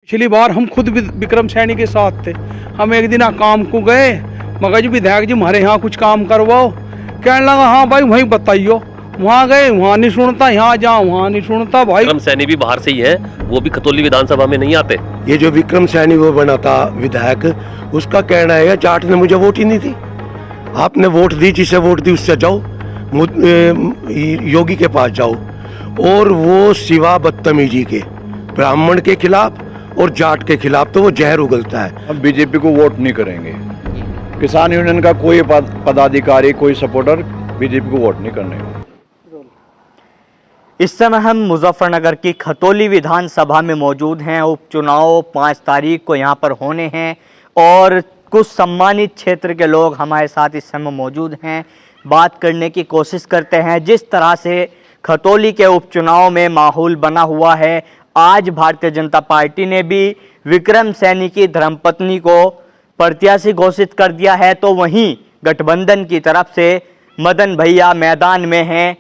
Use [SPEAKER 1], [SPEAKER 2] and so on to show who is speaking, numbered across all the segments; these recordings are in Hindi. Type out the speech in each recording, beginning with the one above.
[SPEAKER 1] पिछली बार हम खुद विक्रम सैनी के साथ थे। हम एक दिन काम को गए, मगर जी विधायक जी हमारे यहाँ कुछ काम करवाओ। कहने लगा हाँ भाई वहीं बताइयो। वहाँ गए, वहाँ नहीं सुनता, यहाँ जाओ वहाँ नहीं सुनता। भाई
[SPEAKER 2] विक्रम सैनी भी बाहर से ही है, वो भी खतौली विधानसभा में नहीं आते।
[SPEAKER 3] ये जो विक्रम सैनी वो बना था विधायक, उसका कहना है जाट ने मुझे वोट ही नहीं दी। आपने वोट दी, जिसे वोट दी उससे जाओ, योगी के पास जाओ। और वो सिवा बदतमीजी के ब्राह्मण के खिलाफ और जाट के खिलाफ तो वो जहर उगलता है।
[SPEAKER 4] हम बीजेपी को वोट नहीं करेंगे। किसान यूनियन का कोई पदाधिकारी, कोई सपोर्टर बीजेपी को वोट नहीं करने।
[SPEAKER 5] इस समय हम मुजफ्फरनगर की खतौली विधानसभा में मौजूद हैं। उपचुनाव 5 तारीख को यहां पर होने हैं और कुछ सम्मानित क्षेत्र के लोग हमारे साथ इस समय मौजूद हैं। बात करने की कोशिश करते हैं। जिस तरह से खतौली के उपचुनाव में माहौल बना हुआ है, आज भारतीय जनता पार्टी ने भी विक्रम सैनी की धर्मपत्नी को प्रत्याशी घोषित कर दिया है, तो वहीं गठबंधन की तरफ से मदन भैया मैदान में हैं।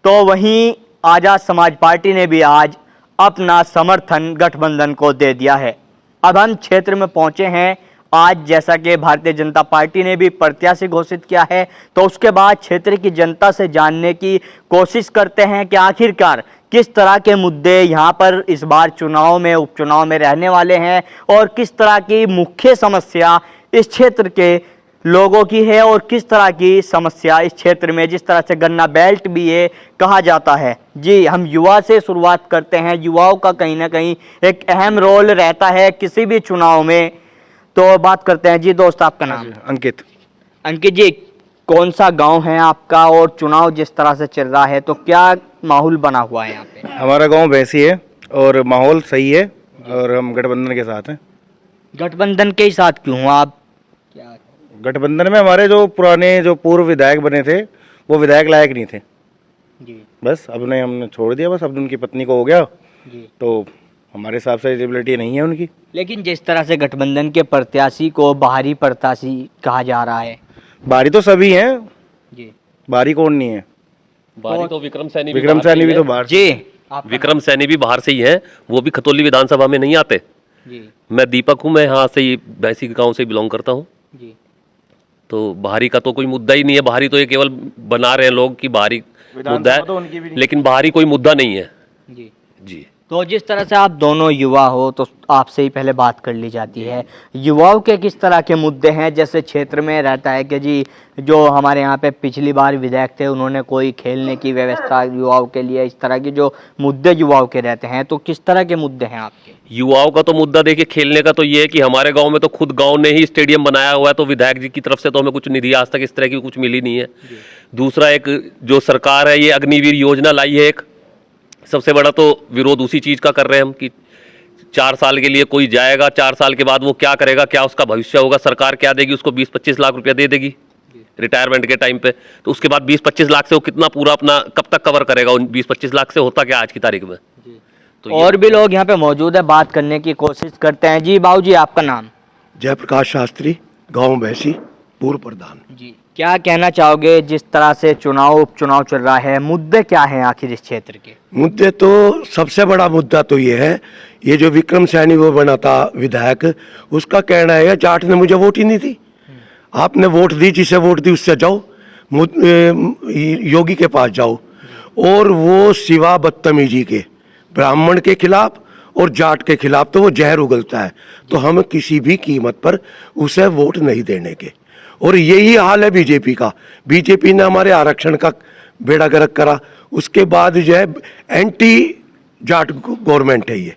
[SPEAKER 5] तो वहीं आजाद समाज पार्टी ने भी आज अपना समर्थन गठबंधन को दे दिया है। अब हम क्षेत्र में पहुंचे हैं आज, जैसा कि भारतीय जनता पार्टी ने भी प्रत्याशी घोषित किया है, तो उसके बाद क्षेत्र की जनता से जानने की कोशिश करते हैं कि आखिरकार किस तरह के मुद्दे यहाँ पर इस बार चुनाव में, उपचुनाव में रहने वाले हैं और किस तरह की मुख्य समस्या इस क्षेत्र के लोगों की है और किस तरह की समस्या इस क्षेत्र में, जिस तरह से गन्ना बेल्ट भी ये कहा जाता है। जी, हम युवा से शुरुआत करते हैं। युवाओं का कहीं ना कहीं एक अहम रोल रहता है किसी भी चुनाव में। तो बात करते हैं। जी दोस्त, आपका नाम?
[SPEAKER 6] अंकित।
[SPEAKER 5] अंकित जी, कौन सा गांव है आपका और चुनाव जिस तरह से चल रहा है तो क्या माहौल बना हुआ है यहाँ पे?
[SPEAKER 6] हमारा गांव वैसी है और माहौल सही है और हम गठबंधन के साथ हैं।
[SPEAKER 5] गठबंधन के साथ क्यों आप? क्या
[SPEAKER 6] गठबंधन में हमारे जो पुराने जो पूर्व विधायक बने थे वो विधायक लायक नहीं थे
[SPEAKER 5] जी,
[SPEAKER 6] बस अब नहीं, हमने छोड़ दिया। बस अब उनकी पत्नी को हो गया
[SPEAKER 5] जी।
[SPEAKER 6] तो हमारे हिसाब से एलिजिबिलिटी नहीं है उनकी।
[SPEAKER 5] लेकिन जिस तरह से गठबंधन के प्रत्याशी को बाहरी प्रत्याशी कहा जा रहा है।
[SPEAKER 6] बारी तो सभी हैं
[SPEAKER 5] जी,
[SPEAKER 6] बारी कौन नहीं है?
[SPEAKER 2] बारी तो विक्रम सैनी
[SPEAKER 6] भी तो बाहर।
[SPEAKER 5] जी,
[SPEAKER 2] विक्रम सैनी भी बाहर से ही है, वो भी खतौली विधानसभा में नहीं आते।
[SPEAKER 5] जी,
[SPEAKER 2] मैं दीपक हूँ, मैं यहाँ से ही भैंसी गांव से बिलोंग करता हूँ।
[SPEAKER 5] जी।
[SPEAKER 2] तो बाहरी का तो कोई मुद्दा ही नहीं है। बाहरी तो ये केवल बना रहे हैं लोग कि बाहरी मुद्दा है, लेकिन बाहरी कोई मुद्दा नहीं है।
[SPEAKER 5] जी,
[SPEAKER 2] जी।
[SPEAKER 5] तो जिस तरह से आप दोनों युवा हो तो आपसे ही पहले बात कर ली जाती है। युवाओं के किस तरह के मुद्दे हैं? जैसे क्षेत्र में रहता है कि जी जो हमारे यहाँ पे पिछली बार विधायक थे उन्होंने कोई खेलने की व्यवस्था युवाओं के लिए, इस तरह के जो मुद्दे युवाओं के रहते हैं, तो किस तरह के मुद्दे हैं आपके?
[SPEAKER 2] युवाओं का तो मुद्दा देखिए, खेलने का तो ये है कि हमारे गांव में तो खुद गांव ने ही स्टेडियम बनाया हुआ है, तो विधायक जी की तरफ से तो हमें कुछ निधि आज तक इस तरह की कुछ मिली नहीं है। दूसरा, एक जो सरकार है ये अग्निवीर योजना लाई है, एक सबसे बड़ा तो विरोध उसी चीज का कर रहे हैं हम कि 4 साल के लिए कोई जाएगा, 4 साल के बाद वो क्या करेगा, क्या उसका भविष्य होगा, सरकार क्या देगी उसको? 20-25 लाख रुपया दे देगी रिटायरमेंट के टाइम पे। तो उसके बाद 20-25 लाख से वो कितना पूरा अपना कब तक कवर करेगा? उन 20-25 लाख से होता क्या आज की तारीख में?
[SPEAKER 5] तो और भी लोग यहाँ पे मौजूद है, बात करने की कोशिश करते हैं। जी बाबू जी, आपका नाम?
[SPEAKER 3] जयप्रकाश शास्त्री, गांव भैंसी, पूर्व प्रधान।
[SPEAKER 5] जी, क्या कहना चाहोगे जिस तरह से चुनाव उपचुनाव चल रहा है, मुद्दे क्या हैं आखिर इस क्षेत्र के?
[SPEAKER 3] मुद्दे तो सबसे बड़ा मुद्दा तो ये है, ये जो विक्रम सैनी वो बना था विधायक, उसका कहना है जाट ने मुझे वोट ही नहीं दी। आपने वोट दी, जिसे वोट दी उससे जाओ, योगी के पास जाओ। और वो सिवा बदतमीजी के ब्राह्मण के खिलाफ और जाट के खिलाफ तो वो जहर उगलता है। तो हम किसी भी कीमत पर उसे वोट नहीं देने के। और यही हाल है बीजेपी का। बीजेपी ने हमारे आरक्षण का बेड़ा गर्क करा, उसके बाद जो है एंटी जाट गवर्नमेंट है ये।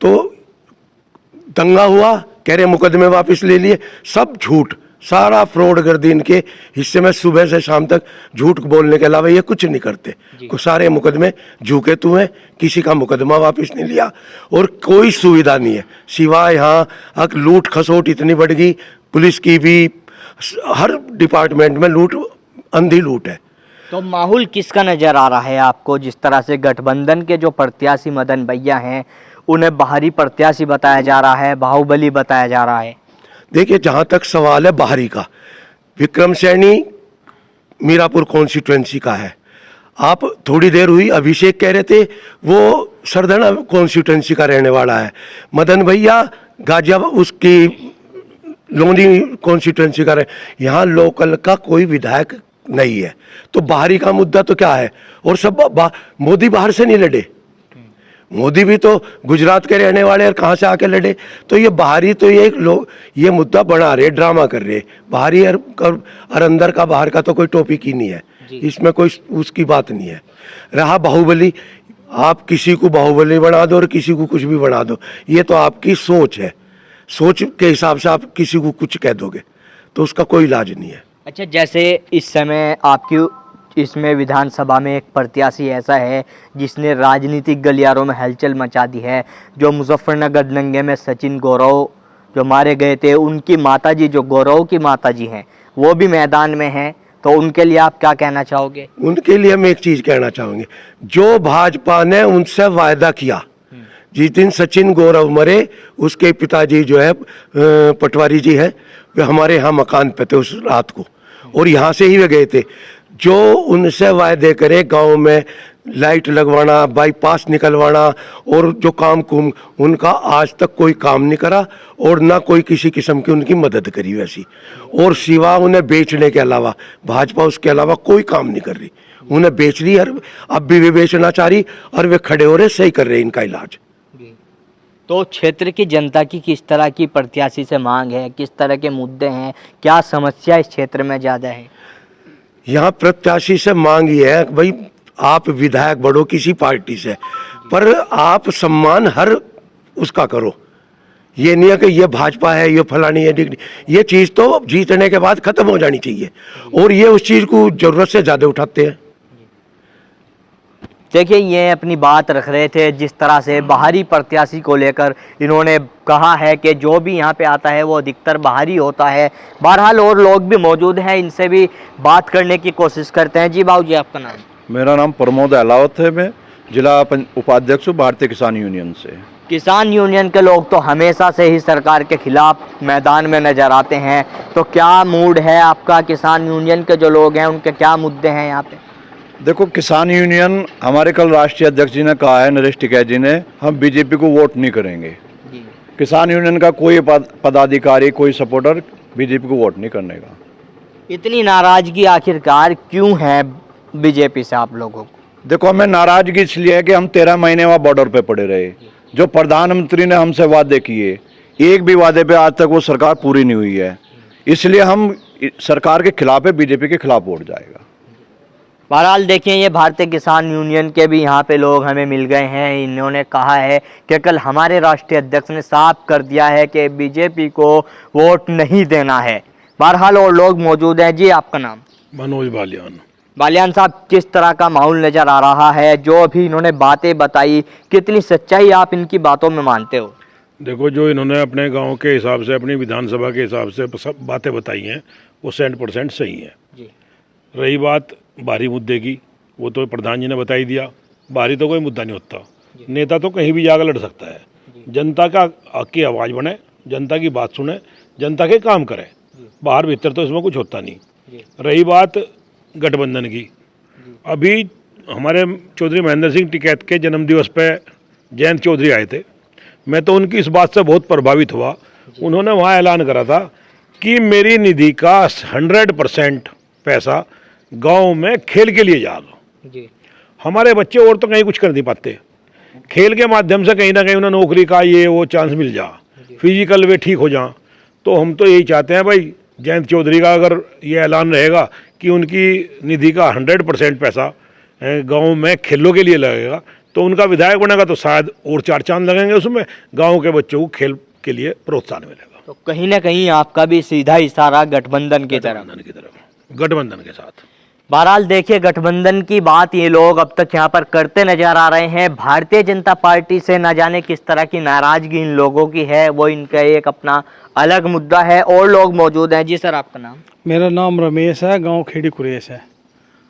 [SPEAKER 3] तो दंगा हुआ, कह रहे मुकदमे वापस ले लिए, सब झूठ, सारा फ्रॉड गर्दी इनके हिस्से में। सुबह से शाम तक झूठ बोलने के अलावा ये कुछ नहीं करते। सारे मुकदमे झूके तू हैं, किसी का मुकदमा वापस नहीं लिया और कोई सुविधा नहीं है सिवाय यहाँ लूट खसोट इतनी बढ़ गई, पुलिस की भी, हर डिपार्टमेंट में लूट, अंधी लूट है।
[SPEAKER 5] तो माहौल किसका नजर आ रहा है आपको? जिस तरह से गठबंधन के जो प्रत्याशी मदन भैया हैं उन्हें बाहरी प्रत्याशी बताया जा रहा है, बाहुबली बताया जा रहा है।
[SPEAKER 3] देखिए, जहाँ तक सवाल है बाहरी का, विक्रम सैनी मीरापुर कॉन्स्टिट्यूएंसी का है। आप थोड़ी देर हुई अभिषेक कह रहे थे वो सरधना कॉन्स्टिट्यूंसी का रहने वाला है, मदन भैया गाजियाबाद उसकी लोनी कॉन्स्टिट्यूंसी का रहे। यहाँ लोकल का कोई विधायक नहीं है, तो बाहरी का मुद्दा तो क्या है। और सब मोदी बाहर से नहीं लड़े, मोदी भी तो गुजरात के रहने वाले और कहाँ से आके लड़े। तो ये बाहरी तो ये लोग ये मुद्दा बना रहे, ड्रामा कर रहे। बाहरी और अंदर का बाहर का तो कोई टॉपिक ही नहीं है, इसमें कोई उसकी बात नहीं है। रहा बाहुबली, आप किसी को बाहुबली बना दो और किसी को कुछ भी बना दो, ये तो आपकी सोच है। सोच के हिसाब से आप किसी को कुछ कह दोगे तो उसका कोई इलाज नहीं है।
[SPEAKER 5] अच्छा, जैसे इस समय आपकी इसमें विधानसभा में एक प्रत्याशी ऐसा है जिसने राजनीतिक गलियारों में हलचल मचा दी है, जो मुजफ्फरनगर दंगे में सचिन गौरव जो मारे गए थे, उनकी माताजी जो गौरव की माताजी हैं वो भी मैदान में हैं, तो उनके लिए आप क्या कहना चाहोगे?
[SPEAKER 3] उनके लिए हम एक चीज कहना चाहेंगे, जो भाजपा ने उनसे वायदा किया, जिस दिन सचिन गौरव मरे उसके पिताजी जो है पटवारी जी है, वे हमारे यहाँ मकान पे थे उस रात को, और यहाँ से ही वे गए थे। जो उनसे वायदे करे गांव में लाइट लगवाना, बाईपास निकलवाना और जो काम कुम, उनका आज तक कोई काम नहीं करा और ना कोई किसी किस्म की उनकी मदद करी वैसी। और सिवा उन्हें बेचने के अलावा भाजपा उसके अलावा कोई काम नहीं कर रही। उन्हें बेच ली और अब भी वे बेचना चाह रही और वे खड़े हो रहे, सही कर रहे इनका इलाज।
[SPEAKER 5] तो क्षेत्र की जनता की किस तरह की प्रत्याशी से मांग है, किस तरह के मुद्दे हैं, क्या समस्या इस क्षेत्र में ज़्यादा है?
[SPEAKER 3] यहाँ प्रत्याशी से मांग ये है भाई, आप विधायक बढ़ो किसी पार्टी से, पर आप सम्मान हर उसका करो। ये नहीं है कि ये भाजपा है, ये फलानी है, ये चीज़ तो जीतने के बाद खत्म हो जानी चाहिए, और ये उस चीज़ को ज़रूरत से ज़्यादा उठाते हैं।
[SPEAKER 5] देखिए, ये अपनी बात रख रहे थे जिस तरह से बाहरी प्रत्याशी को लेकर इन्होंने कहा है कि जो भी यहाँ पे आता है वो अधिकतर बाहरी होता है। बहरहाल और लोग भी मौजूद हैं, इनसे भी बात करने की कोशिश करते हैं। जी बाबू जी, आपका नाम?
[SPEAKER 4] मेरा नाम प्रमोद अहलावत है, मैं जिला उपाध्यक्ष हूँ भारतीय किसान यूनियन से।
[SPEAKER 5] किसान यूनियन के लोग तो हमेशा से ही सरकार के खिलाफ मैदान में नजर आते हैं, तो क्या मूड है आपका? किसान यूनियन के जो लोग हैं उनके क्या मुद्दे हैं यहाँ पे?
[SPEAKER 4] देखो, किसान यूनियन, हमारे कल राष्ट्रीय अध्यक्ष जी ने कहा है, नरेश टिकैत जी ने, हम बीजेपी को वोट नहीं करेंगे। किसान यूनियन का कोई पदाधिकारी, कोई सपोर्टर बीजेपी को वोट नहीं करने का।
[SPEAKER 5] इतनी नाराजगी आखिरकार क्यों है बीजेपी से आप लोगों को?
[SPEAKER 4] देखो, हमें नाराजगी इसलिए है कि हम 13 महीने वहाँ बॉर्डर पे पड़े रहे। जो प्रधानमंत्री ने हमसे वादे किए, एक भी वादे पे आज तक वो सरकार पूरी नहीं हुई है, इसलिए हम सरकार के खिलाफ है, बीजेपी के खिलाफ वोट जाएगा।
[SPEAKER 5] बहरहाल देखिए, ये भारतीय किसान यूनियन के भी यहाँ पे लोग हमें मिल गए हैं। इन्होंने कहा है कि कल हमारे राष्ट्रीय अध्यक्ष ने साफ कर दिया है कि बीजेपी को वोट नहीं देना है। बहरहाल और लोग मौजूद हैं। जी, आपका नाम?
[SPEAKER 7] मनोज बालियान।
[SPEAKER 5] बालियान साहब, किस तरह का माहौल नज़र आ रहा है? जो अभी इन्होंने बातें बताई, कितनी सच्चाई आप इनकी बातों में मानते हो?
[SPEAKER 7] देखो, जो इन्होंने अपने गांव के हिसाब से, अपनी विधानसभा के हिसाब से सब बातें बताई हैं, वो 100% सही है। रही बात बाहरी मुद्दे की, वो तो प्रधान जी ने बता ही दिया। बाहरी तो कोई मुद्दा नहीं होता, नेता तो कहीं भी जाकर लड़ सकता है। जनता की आवाज़ बने, जनता की बात सुने, जनता के काम करे, बाहर भीतर तो इसमें कुछ होता नहीं। रही बात गठबंधन की, अभी हमारे चौधरी महेंद्र सिंह टिकैत के जन्मदिवस पे जयंत चौधरी आए थे। मैं तो उनकी इस बात से बहुत प्रभावित हुआ। उन्होंने वहाँ ऐलान करा था कि मेरी निधि का 100% पैसा गांव में खेल के लिए जा दो। हमारे बच्चे और तो कहीं कुछ कर नहीं पाते, खेल के माध्यम से कहीं ना कहीं उन्हें नौकरी का ये वो चांस मिल जा, फिजिकल वे ठीक हो जा। तो हम तो यही चाहते हैं भाई, जयंत चौधरी का अगर ये ऐलान रहेगा कि उनकी निधि का 100% पैसा गांव में खेलों के लिए लगेगा, तो उनका विधायक बनेगा तो शायद और 4 चांद लगेंगे उसमें, गांव के बच्चों को खेल के लिए प्रोत्साहन मिलेगा।
[SPEAKER 5] तो कहीं ना कहीं आपका भी सीधा इशारा गठबंधन की तरफ,
[SPEAKER 7] गठबंधन के साथ।
[SPEAKER 5] बहरहाल देखिए, गठबंधन की बात ये लोग अब तक यहाँ पर करते नजर आ रहे हैं। भारतीय जनता पार्टी से न जाने किस तरह की नाराजगी इन लोगों की है, वो इनका एक अपना अलग मुद्दा है। और लोग मौजूद हैं। जी सर, आपका नाम?
[SPEAKER 1] मेरा नाम रमेश है, गांव खेड़ी कुरेश है।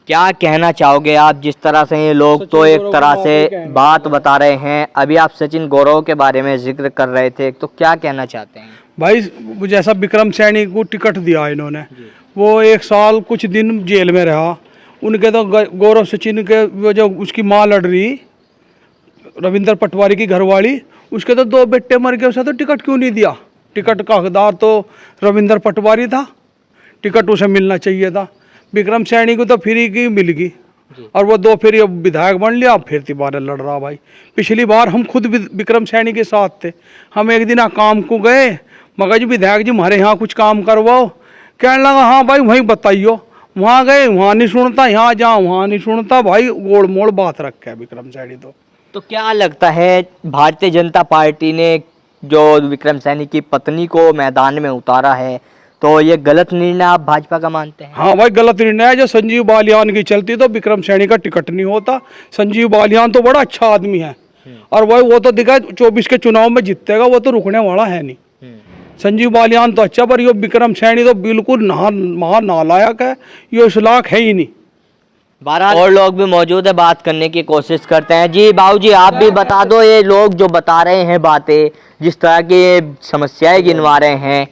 [SPEAKER 5] क्या कहना चाहोगे आप? जिस तरह से ये लोग तो एक तरह से बात बता रहे हैं, अभी आप सचिन गौरव के बारे में जिक्र कर रहे थे, तो क्या कहना चाहते हैं?
[SPEAKER 1] भाई, जैसा विक्रम सैनी को टिकट दिया इन्होंने, वो 1 साल कुछ दिन जेल में रहा उनके तो गौरव सचिन के वो जो उसकी माँ लड़ रही रविंद्र पटवारी की घरवाली, उसके तो 2 बेटे मर गए, उसे तो टिकट क्यों नहीं दिया? टिकट का हकदार तो रविंद्र पटवारी था, टिकट उसे मिलना चाहिए था। विक्रम सैनी को तो फ्री की मिल गई और वो 2 फिर विधायक बन लिया, अब फिर तिबारे लड़ रहा भाई। पिछली बार हम खुद विक्रम सैनी के साथ थे। हम एक दिन काम को गए, मगर जी विधायक जी हमारे यहाँ कुछ काम करवाओ। कहने लगा हाँ भाई वहीं बताइयो। वहाँ गए, वहाँ नहीं सुनता, यहाँ जाओ वहाँ नहीं सुनता भाई, गोड़ मोड़ बात रखा है विक्रम सैनी तो
[SPEAKER 5] क्या लगता है भारतीय जनता पार्टी ने जो विक्रम सैनी की पत्नी को मैदान में उतारा है, तो ये गलत निर्णय आप भाजपा का मानते हैं?
[SPEAKER 1] हाँ भाई गलत निर्णय है। जो संजीव बालियान की चलती तो विक्रम सैनी का टिकट नहीं होता। संजीव बालियान तो बड़ा अच्छा आदमी है और वो तो दिखा 24 के चुनाव में जीतेगा, वो तो रुकने वाला है नहीं। संजीव बालियान तो अच्छा, पर ये विक्रम सैनी तो बिल्कुल नालायक है, ये उस लायक है ही नहीं।
[SPEAKER 5] 12 और लोग भी मौजूद है, बात करने की कोशिश करते हैं। जी बाबूजी आप भी बता दो, ये लोग जो बता रहे हैं बातें, जिस तरह की समस्याएं गिनवा रहे हैं,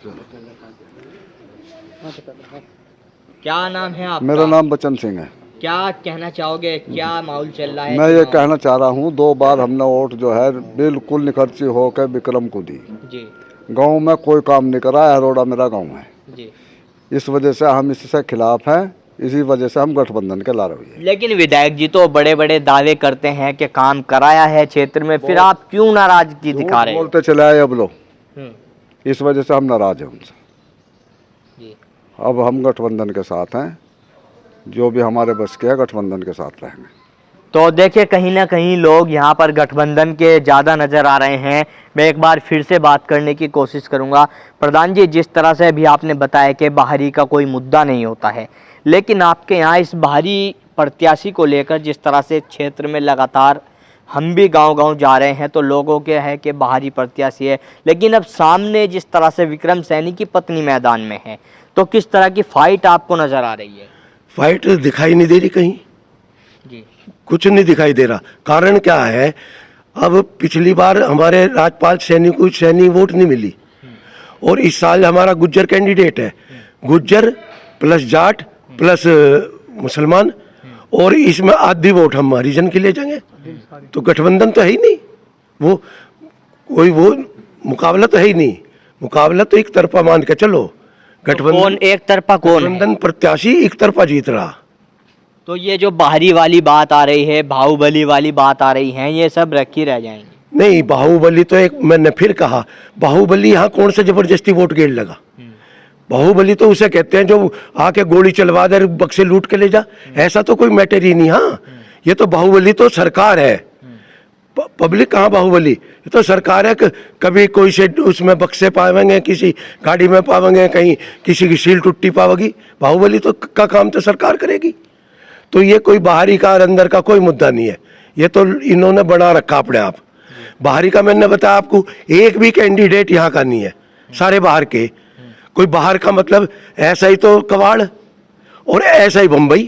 [SPEAKER 5] क्या नाम है आपका?
[SPEAKER 8] मेरा नाम बचन सिंह है।
[SPEAKER 5] क्या कहना चाहोगे, क्या माहौल चल रहा है?
[SPEAKER 8] मैं ये कहना चाह रहा हूँ 2 बार हमने वोट जो है बिल्कुल निखर्ची होकर विक्रम को दी।
[SPEAKER 5] जी
[SPEAKER 8] गांव में कोई काम नहीं करा है, हरोड़ा मेरा गांव है।
[SPEAKER 5] जी।
[SPEAKER 8] इस वजह से हम इससे खिलाफ हैं, इसी वजह से हम गठबंधन के ला रहे हैं।
[SPEAKER 5] लेकिन विधायक जी तो बड़े बड़े दावे करते हैं कि काम कराया है क्षेत्र में, फिर आप क्यों नाराजगी दिखा रहे हैं?
[SPEAKER 8] बोलते चले आए अब लोग, इस वजह से हम नाराज हैं उनसे।
[SPEAKER 5] जी।
[SPEAKER 8] अब हम गठबंधन के साथ हैं, जो भी हमारे बस के है गठबंधन के साथ रहेंगे।
[SPEAKER 5] तो देखिए कहीं ना कहीं लोग यहाँ पर गठबंधन के ज़्यादा नज़र आ रहे हैं। मैं एक बार फिर से बात करने की कोशिश करूँगा। प्रधान जी, जिस तरह से अभी आपने बताया कि बाहरी का कोई मुद्दा नहीं होता है, लेकिन आपके यहाँ इस बाहरी प्रत्याशी को लेकर जिस तरह से क्षेत्र में लगातार हम भी गांव-गांव जा रहे हैं, तो लोगों के है कि बाहरी प्रत्याशी है, लेकिन अब सामने जिस तरह से विक्रम सैनी की पत्नी मैदान में है, तो किस तरह की फाइट आपको नज़र आ रही है?
[SPEAKER 3] फाइट दिखाई नहीं दे रही कहीं,
[SPEAKER 5] जी
[SPEAKER 3] कुछ नहीं दिखाई दे रहा। कारण क्या है, अब पिछली बार हमारे राजपाल सैनी को सैनी वोट नहीं मिली और इस साल हमारा गुज्जर कैंडिडेट है, गुज्जर प्लस जाट प्लस मुसलमान, और इसमें आधी वोट हम हरिजन के ले जाएंगे। तो गठबंधन तो है ही नहीं, वो कोई वो मुकाबला तो है ही नहीं। मुकाबला तो एक तरफा मान के चलो, गठबंधन
[SPEAKER 5] कौन एक तरफा, कौन है?
[SPEAKER 3] गठबंधन प्रत्याशी एक तरफा जीत रहा।
[SPEAKER 5] तो ये जो बाहरी वाली बात आ रही है, बाहुबली वाली बात आ रही है, ये सब रखी रह जाएंगे?
[SPEAKER 3] नहीं, बाहुबली तो एक, मैंने फिर कहा, बाहुबली यहाँ कौन सा जबरदस्ती वोट गेड़ लगा? बाहुबली तो उसे कहते हैं जो आके गोली चलवा दे, बक्से लूट के ले जा, ऐसा तो कोई मैटर ही नहीं। हाँ, ये तो बाहुबली तो सरकार है, पब्लिक कहाँ बाहुबली, ये तो सरकार है। कभी कोई से उसमें बक्से पावेंगे, किसी गाड़ी में पावेंगे, कहीं किसी की सील टूटी पावेगी, बाहुबली तो का काम तो सरकार करेगी। तो ये कोई बाहरी का और अंदर का कोई मुद्दा नहीं है, ये तो इन्होंने बना रखा अपने आप। बाहरी का मैंने बताया आपको, एक भी कैंडिडेट यहाँ का नहीं है, सारे बाहर के। कोई बाहर का मतलब ऐसा ही तो कवाड़ और ऐसा ही बम्बई,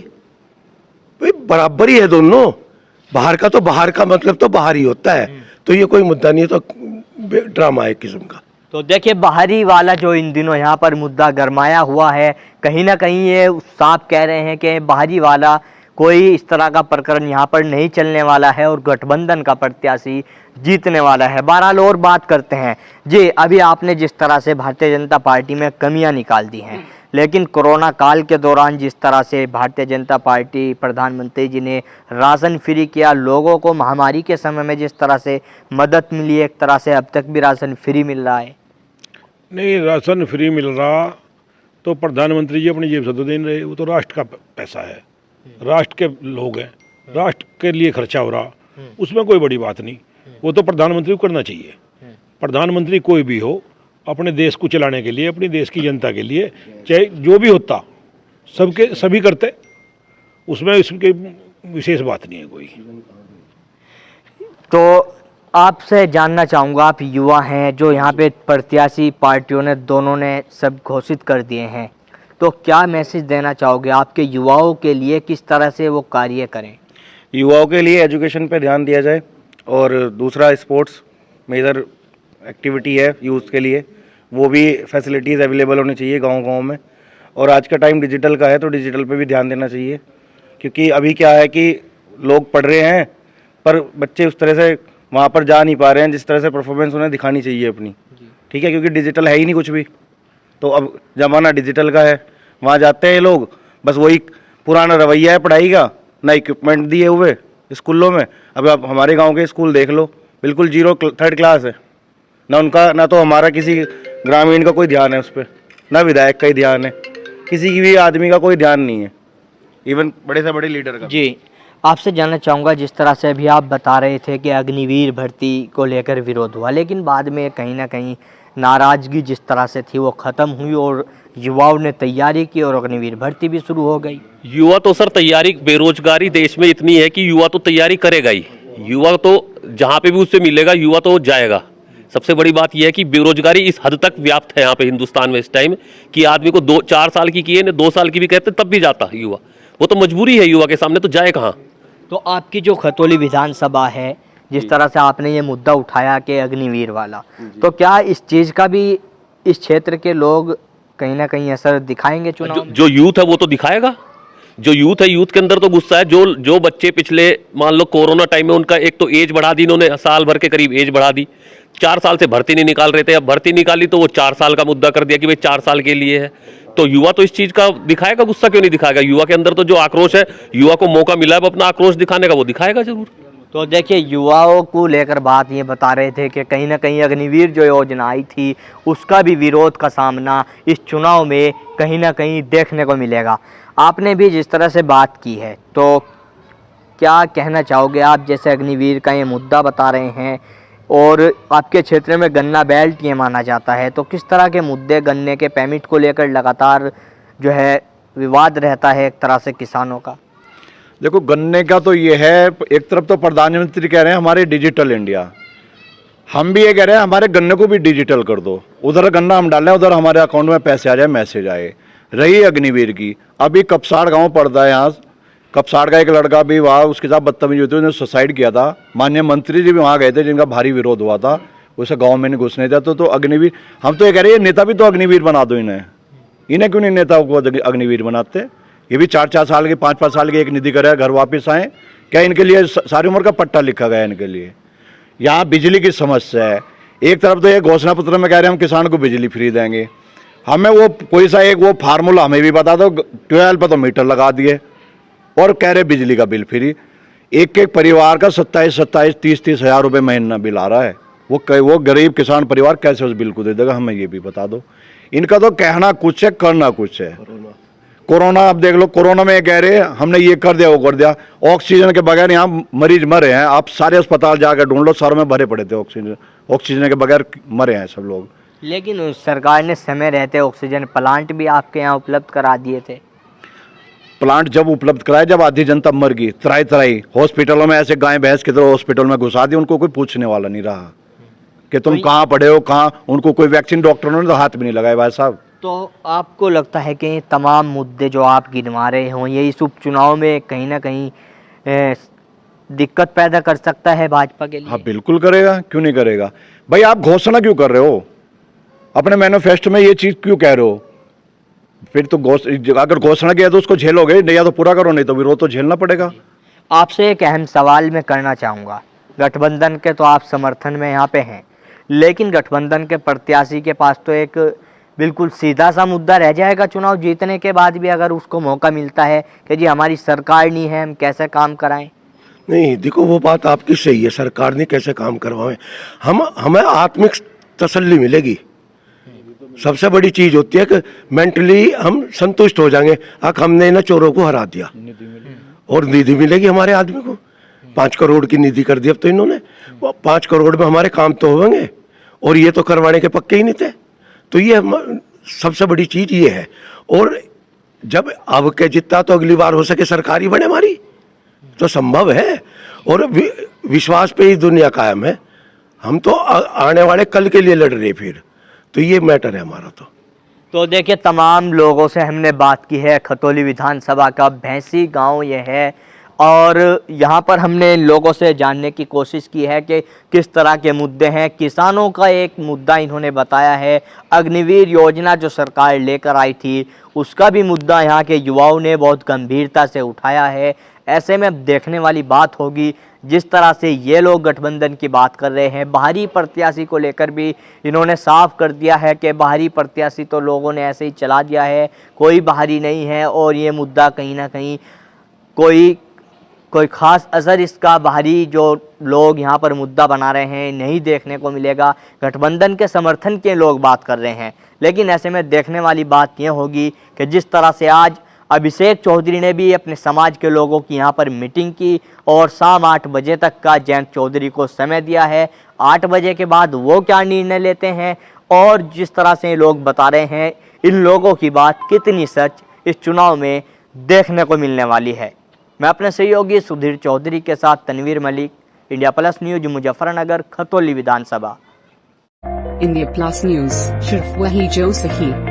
[SPEAKER 3] भाई बराबर ही है दोनों। बाहर का तो बाहर का मतलब तो बाहर ही होता है, तो ये कोई मुद्दा नहीं है, तो ड्रामा है किस्म का।
[SPEAKER 5] तो देखिए बाहरी वाला जो इन दिनों यहाँ पर मुद्दा गरमाया हुआ है, कहीं ना कहीं ये साफ कह रहे हैं कि बाहरी वाला कोई इस तरह का प्रकरण यहाँ पर नहीं चलने वाला है और गठबंधन का प्रत्याशी जीतने वाला है। बहरहाल और बात करते हैं जी, अभी आपने जिस तरह से भारतीय जनता पार्टी में कमियां निकाल दी हैं, लेकिन कोरोना काल के दौरान जिस तरह से भारतीय जनता पार्टी प्रधानमंत्री जी ने राशन फ्री किया, लोगों को महामारी के समय में जिस तरह से मदद मिली, एक तरह से अब तक भी राशन फ्री मिल रहा है।
[SPEAKER 7] नहीं, राशन फ्री मिल रहा तो प्रधानमंत्री जी अपनी जेब से तो दे नहीं रहे, वो तो राष्ट्र का पैसा है, राष्ट्र के लोग हैं, राष्ट्र के लिए खर्चा हो रहा, उसमें कोई बड़ी बात नहीं, वो तो प्रधानमंत्री को करना चाहिए। प्रधानमंत्री कोई भी हो, अपने देश को चलाने के लिए, अपनी देश की जनता के लिए, चाहे जो भी होता, सभी करते, उसमें इसकी विशेष बात नहीं है कोई।
[SPEAKER 5] तो आपसे जानना चाहूँगा, आप युवा हैं, जो यहाँ पे प्रत्याशी पार्टियों ने दोनों ने सब घोषित कर दिए हैं, तो क्या मैसेज देना चाहोगे आपके युवाओं के लिए, किस तरह से वो कार्य करें?
[SPEAKER 6] युवाओं के लिए एजुकेशन पे ध्यान दिया जाए, और दूसरा स्पोर्ट्स मेजर एक्टिविटी है यूथ के लिए, वो भी फैसिलिटीज़ अवेलेबल होनी चाहिए गांव-गांव में। और आज का टाइम डिजिटल का है, तो डिजिटल पे भी ध्यान देना चाहिए, क्योंकि अभी क्या है कि लोग पढ़ रहे हैं पर बच्चे उस तरह से वहाँ पर जा नहीं पा रहे हैं जिस तरह से परफॉर्मेंस उन्हें दिखानी चाहिए अपनी, ठीक है, क्योंकि डिजिटल है ही नहीं कुछ भी। तो अब ज़माना डिजिटल का है, वहाँ जाते हैं लोग, बस वही पुराना रवैया है पढ़ाई का, ना इक्विपमेंट दिए हुए स्कूलों में। अब आप हमारे गांव के स्कूल देख लो, बिल्कुल जीरो थर्ड क्लास है, ना उनका ना तो हमारा किसी ग्रामीण का कोई ध्यान है उस पर, ना विधायक का ही ध्यान है, किसी की भी आदमी का कोई ध्यान नहीं है, इवन बड़े से बड़े लीडर का।
[SPEAKER 5] जी, आपसे जानना चाहूँगा, जिस तरह से अभी आप बता रहे थे कि अग्निवीर भर्ती को लेकर विरोध हुआ, लेकिन बाद में कहीं ना कहीं नाराज़गी जिस तरह से थी वो ख़त्म हुई और युवाओं ने तैयारी की और अग्निवीर भर्ती भी शुरू हो गई।
[SPEAKER 2] युवा तो सर तैयारी, बेरोजगारी देश में इतनी है कि युवा तो तैयारी करेगा ही, युवा तो जहाँ पे भी उससे मिलेगा युवा तो जाएगा। सबसे बड़ी बात यह है कि बेरोजगारी इस हद तक व्याप्त है यहाँ पे हिंदुस्तान में इस टाइम कि आदमी को 2-4 साल की किए ने 2 साल की भी कहते तब भी जाता युवा, वो तो मजबूरी है युवा के सामने, तो जाए कहाँ।
[SPEAKER 5] तो आपकी जो खतौली विधानसभा है, जिस तरह से आपने ये मुद्दा उठाया कि अग्निवीर वाला, तो क्या इस चीज़ का भी इस क्षेत्र के लोग कहीं ना कहीं असर दिखाएंगे चुनाव में?
[SPEAKER 2] जो यूथ है वो तो दिखाएगा, जो यूथ है, यूथ के अंदर तो गुस्सा है। जो बच्चे पिछले मान लो कोरोना टाइम में उनका एक तो एज बढ़ा दी इन्होंने, साल भर के करीब एज बढ़ा दी, 4 साल से भर्ती नहीं निकाल रहे थे, अब भर्ती निकाली तो वो 4 साल का मुद्दा कर दिया कि भाई 4 साल के लिए है। तो युवा तो इस चीज का दिखाएगा, गुस्सा क्यों नहीं दिखाएगा। युवा के अंदर तो जो आक्रोश है, युवा को मौका मिला है अपना आक्रोश दिखाने का, वो दिखाएगा जरूर।
[SPEAKER 5] तो देखिए, युवाओं को लेकर बात ये बता रहे थे कि कहीं ना कहीं अग्निवीर जो योजना आई थी उसका भी विरोध का सामना इस चुनाव में कहीं ना कहीं देखने को मिलेगा। आपने भी जिस तरह से बात की है, तो क्या कहना चाहोगे आप, जैसे अग्निवीर का ये मुद्दा बता रहे हैं और आपके क्षेत्र में गन्ना बेल्ट ये माना जाता है, तो किस तरह के मुद्दे गन्ने के परमिट को लेकर लगातार जो है विवाद रहता है एक तरह से किसानों का?
[SPEAKER 4] देखो, गन्ने का तो ये है, एक तरफ तो प्रधानमंत्री कह रहे हैं हमारे डिजिटल इंडिया, हम भी ये कह रहे हैं हमारे गन्ने को भी डिजिटल कर दो, उधर गन्ना हम डालें, उधर हमारे अकाउंट में पैसे आ जाए, मैसेज आए। रही अग्निवीर की, अभी कपसाड़ गांव पड़ता है, यहाँ कपसाड़ का एक लड़का भी वहाँ उसके साथ बदतमीजी हुई थी, उसने सुसाइड किया था, माननीय मंत्री जी भी वहाँ गए थे जिनका भारी विरोध हुआ था, उसे गाँव में नहीं घुसने दिया। तो अग्निवीर, हम तो ये कह रहे हैं नेता भी तो अग्निवीर बना दो इन्हें क्यों नहीं नेताओं को अग्निवीर बनाते। ये भी 4-4 साल के 5-5 साल के एक निधि करे, घर वापस आए, क्या इनके लिए सारी उम्र का पट्टा लिखा गया इनके लिए। यहाँ बिजली की समस्या है, एक तरफ तो ये घोषणा पत्र में कह रहे हैं हम किसान को बिजली फ्री देंगे, हमें वो कोई सा एक वो फार्मूला हमें भी बता दो, 12 पर तो मीटर लगा दिए और कह रहे बिजली का बिल फ्री। एक परिवार का 27-30 हज़ार रुपये महीना बिल आ रहा है, वो गरीब किसान परिवार कैसे उस बिल को दे देगा, हमें ये भी बता दो। इनका तो कहना कुछ है, करना कुछ है। कोरोना, अब देख लो, कोरोना में कह रहे हैं हमने ये कर दिया, वो कर दिया, ऑक्सीजन के बगैर यहाँ मरीज मरे हैं, आप सारे अस्पताल जाकर ढूंढ लो, शहरों में भरे पड़े थे, ऑक्सीजन के बगैर मरे हैं सब लोग।
[SPEAKER 5] लेकिन सरकार ने समय रहते ऑक्सीजन प्लांट भी आपके यहाँ उपलब्ध करा दिए थे।
[SPEAKER 4] प्लांट जब उपलब्ध कराए, जब आधी जनता मर गई, तराई हॉस्पिटलों में ऐसे गाय भैंस की तरह हॉस्पिटल में घुसा दी, उनको कोई पूछने वाला नहीं रहा कि तुम कहाँ पढ़े हो, कहाँ, उनको कोई वैक्सीन डॉक्टरों ने तो हाथ भी नहीं लगाया भाई साहब।
[SPEAKER 5] तो आपको लगता है कि ये तमाम मुद्दे जो आप गिनवा रहे हों, ये इस उपचुनाव में कहीं ना कहीं दिक्कत पैदा कर सकता है भाजपा के लिए?
[SPEAKER 4] हाँ, बिल्कुल करेगा, क्यों नहीं करेगा भाई। आप घोषणा क्यों कर रहे हो, अपने मैनिफेस्टो में ये चीज़ क्यों कह रहे हो? फिर तो अगर घोषणा किया तो उसको झेलोगे, नहीं या तो पूरा करो, नहीं तो विरोध तो झेलना पड़ेगा।
[SPEAKER 5] आपसे एक अहम सवाल मैं करना चाहूँगा, गठबंधन के तो आप समर्थन में यहाँ पे हैं, लेकिन गठबंधन के प्रत्याशी के पास तो एक बिल्कुल सीधा सा मुद्दा रह जाएगा चुनाव जीतने के बाद भी, अगर उसको मौका मिलता है कि जी हमारी सरकार नहीं है, हम कैसे काम कराएं।
[SPEAKER 3] नहीं, देखो वो बात आपकी सही है, सरकार ने कैसे काम करवाएं, हमें आत्मिक तसल्ली मिलेगी। सबसे बड़ी चीज होती है कि मेंटली हम संतुष्ट हो जाएंगे, हमने इन चोरों को हरा दिया और निधि मिलेगी हमारे आदमी को। 5 करोड़ की निधि कर दी अब तो इन्होंने, 5 करोड़ में हमारे काम तो होंगे, और ये तो करवाने के पक्के ही नहीं थे। तो ये सबसे बड़ी चीज ये है। और जब अब के जितना तो अगली बार हो सके सरकारी बने हमारी, तो संभव है, और विश्वास पे ही दुनिया कायम है। हम तो आने वाले कल के लिए लड़ रहे, फिर तो ये मैटर है हमारा। तो
[SPEAKER 5] देखिए, तमाम लोगों से हमने बात की है, खतौली विधानसभा का भैंसी गांव ये है और यहाँ पर हमने लोगों से जानने की कोशिश की है कि किस तरह के मुद्दे हैं। किसानों का एक मुद्दा इन्होंने बताया है, अग्निवीर योजना जो सरकार लेकर आई थी उसका भी मुद्दा यहाँ के युवाओं ने बहुत गंभीरता से उठाया है। ऐसे में अब देखने वाली बात होगी जिस तरह से ये लोग गठबंधन की बात कर रहे हैं। बाहरी प्रत्याशी को लेकर भी इन्होंने साफ कर दिया है कि बाहरी प्रत्याशी तो लोगों ने ऐसे ही चला दिया है, कोई बाहरी नहीं है और ये मुद्दा कहीं ना कहीं कोई ख़ास असर इसका बाहरी जो लोग यहाँ पर मुद्दा बना रहे हैं नहीं देखने को मिलेगा। गठबंधन के समर्थन के लोग बात कर रहे हैं, लेकिन ऐसे में देखने वाली बात यह होगी कि जिस तरह से आज अभिषेक चौधरी ने भी अपने समाज के लोगों की यहाँ पर मीटिंग की और शाम 8 बजे तक का जयंत चौधरी को समय दिया है। 8 बजे के बाद वो क्या निर्णय लेते हैं और जिस तरह से लोग बता रहे हैं, इन लोगों की बात कितनी सच इस चुनाव में देखने को मिलने वाली है। मैं अपने सहयोगी सुधीर चौधरी के साथ Tanveer Malik, India plus news, Muzaffarnagar, Khatauli विधानसभा।
[SPEAKER 9] इंडिया प्लस न्यूज, सिर्फ वही जो सही।